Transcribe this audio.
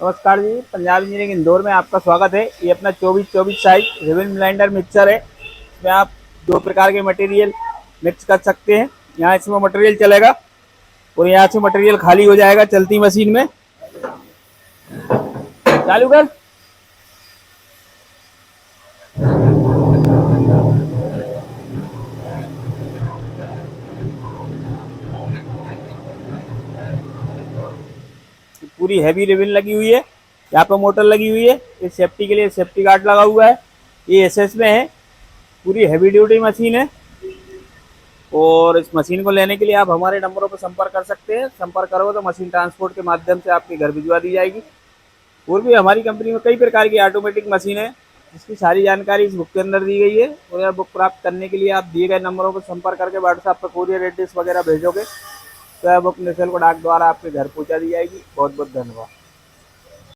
नमस्कार जी, पंजाब इंजीनियरिंग इंदौर में आपका स्वागत है। ये अपना 24-24 साइज रिबन ब्लेंडर मिक्सर है। इसमें आप दो प्रकार के मटेरियल मिक्स कर सकते हैं। यहाँ इसमें मटेरियल चलेगा और यहाँ से मटेरियल खाली हो जाएगा चलती मशीन में। चालू कर। पूरी हैवी रिबन लगी हुई है, यहाँ पे मोटर लगी हुई है। इस सेफ्टी के लिए सेफ्टी गार्ड लगा हुआ है। ये एसएस में है, पूरी हैवी ड्यूटी मशीन है। और इस मशीन को लेने के लिए आप हमारे नंबरों पर संपर्क कर सकते हैं। संपर्क करोगे तो मशीन ट्रांसपोर्ट के माध्यम से आपके घर भिजवा दी जाएगी। और भी हमारी कंपनी में कई प्रकार की ऑटोमेटिक मशीन है, जिसकी सारी जानकारी इस बुक के अंदर दी गई है। और यह बुक प्राप्त करने के लिए आप दिए गए नंबरों पर संपर्क करके व्हाट्सएप पर कोरियर एड्रेस वगैरह भेजोगे तो यह बुक निःशुल्क डाक द्वारा आपके घर पहुंचा दी जाएगी। बहुत बहुत धन्यवाद।